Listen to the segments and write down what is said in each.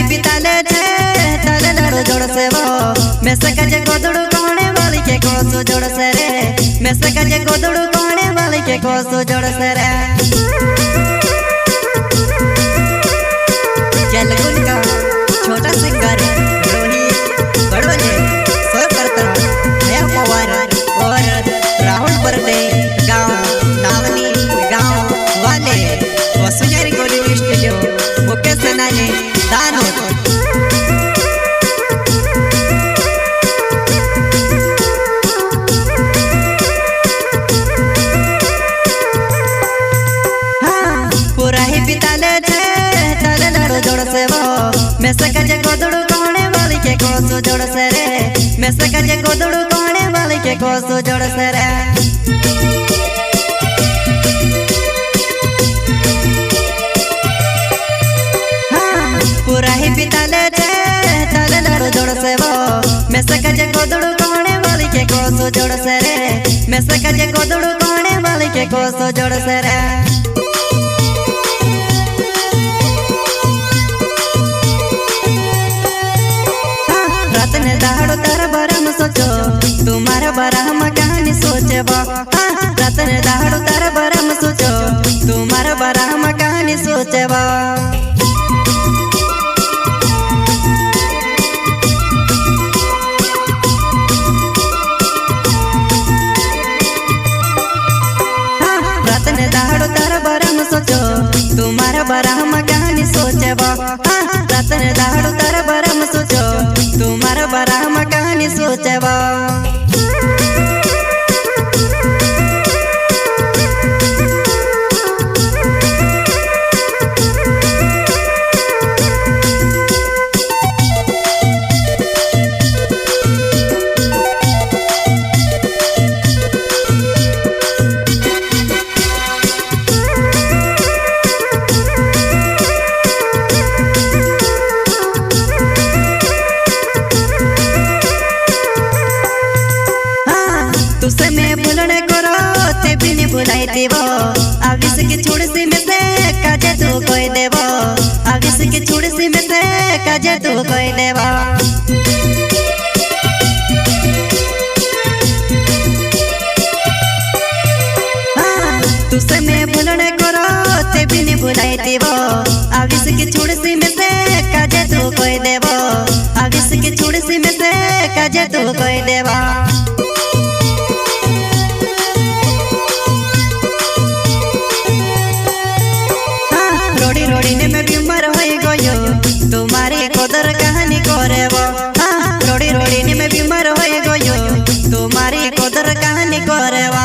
ही पिताले छे ताले लड़ो जोड़ से वो मैं सकाजे गोदड़ू कोणे वाली के कोसो जोड़ से रे मैं सकाजे गोदड़ू कोणे वाली के कोसो जोड़ से रे जलगुन का छोटा सिंगर रोहित बड़वले सो करता नया पवार और राहुल बर्दे गांव नावनी गांव वाले वसुंधरा कोली स्टूडियो मुकेश सेनानी दानो पूरा ही पिताले छे ताले लड़ो जोड़ से वो मैं सकाजे गोदड़ू कोणे वाली के कोसो जोड़ से रे मैं सकाजे गोदड़ू कोणे वाली के कोसो जोड़ से रे पूरा ही पिताले छे ताले लड़ो जोड़ से वो मैं सकाजे गोदड़ू कोणे वाली के कोसो जोड़ से रे मैं सकाजे गोदड़ू कोणे वाली के कोसो जोड़ से रे रातने दाड़ो तारा बारा में सोचो तुम्हारा बारा हम कहानी सोचे बा रातने दाड़ो तारा बारा में सोचो तुम्हारा बारा हम कहानी सोचे बा रातने दाड़ो तारा बारा में सोचो तुम्हारा बारा हम कहानी सोचे बा रातने दाड़ो तारा बारा में सोचो तुम्हारा बारा हम कहानी सोचे बा तुसे मैं भूलने करो ते भी नहीं भुलाई देवो आविस की छोड़ सी में से काजे तू कोई देवो आविस की छोड़ सी में से काजे तू कोई देवो तुसे मैं भूलने करो ते भी नहीं भुलाई देवो आविस की छोड़ सी में से काजे तू कोई देवो आविस की छोड़ सी में से काजे तू कोई देवो रोड़ी रोड़ी ने मैं बीमार हो गयो तुम्हारी कोदर कहानी करे वो रोड़ी रोड़ी ने मैं बीमार हो गयो तुम्हारी कोदर कहानी करे वो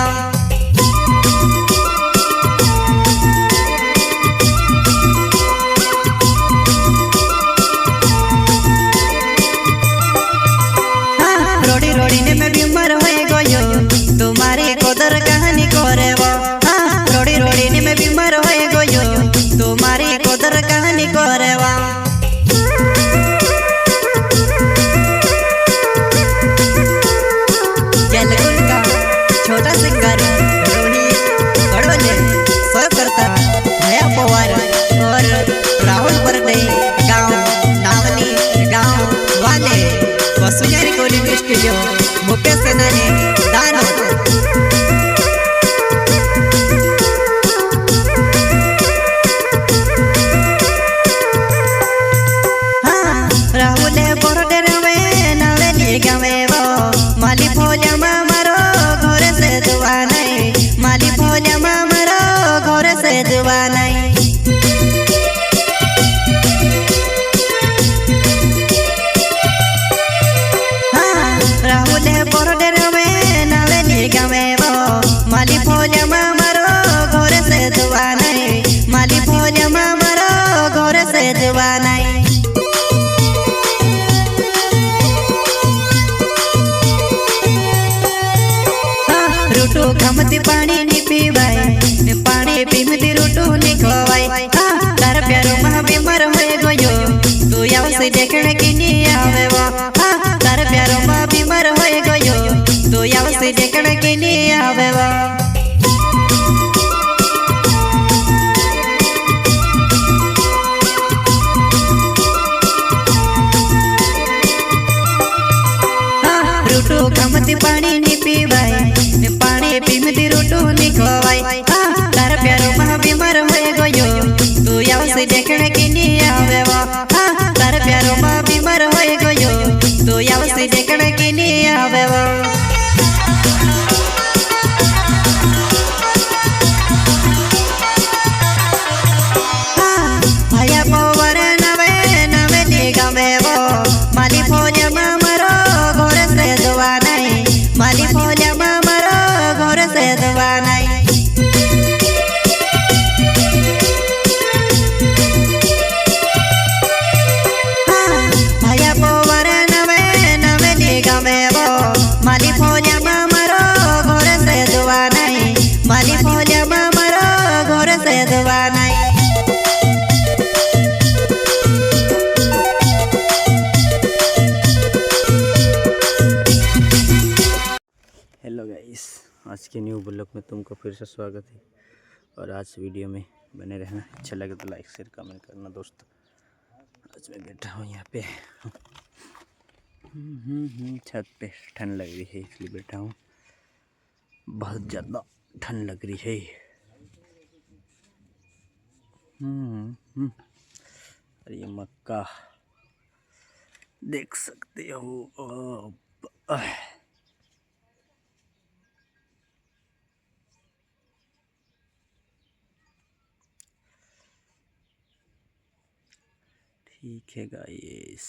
रोड़ी रोड़ी ने मैं बीमार हो गयो तुम्हारी कोदर कहानी करे वो रोड़ी रोड़ी ने मैं बीमार हो गयो तुम्हारी कोदर कहानी करे वा जलगुन का छोटा सिंगर रोहित बड़वले सो करता नया पवार और राहुल बर्दे गांव नावनी गांव वाले वसुंधरा कोली स्टूडियो मुकेश सेनानी दानो राहुल बोरडे रवे नावेली गावे वो माली भोल्या मारो घर से दुआ नहीं माली भोल्या मारो घर से दुआ नहीं राहुल बोरडे रवे नावेली गावे वो माली भोल्या मारो घर से दुआ नहीं माली भोल्या मारो घर से दुआ नहीं रूटू खमती पानी नी पीवाय पानी पीमती रूटू नी खवाय तार प्यारो महा बीमार हो गयो तू याव से देखने की नी आवे वो तार प्यारो महा बीमार हो गयो तू याव से देखने की नी आवे वो रोटो खमती पानी नी पीवाय ने पानी पीमती रोटो नी खवाय तार प्यारो महा बीमार होए गयो तू आवसे देखणे की नी आवेवा तार प्यारो महा बीमार होए गयो तू आवसे देखणे की नी आवेवा हेलो गाइस, आज के न्यू ब्लॉग में तुमको फिर से स्वागत है। और आज वीडियो में बने रहना, अच्छा लगे तो लाइक शेयर कमेंट करना दोस्त। आज मैं बैठा हूँ यहाँ पे छत पे। ठंड लग रही है इसलिए बैठा हूँ, बहुत ज़्यादा ठंड लग रही है। और ये मक्का देख सकते हो। ठीक है गाइस।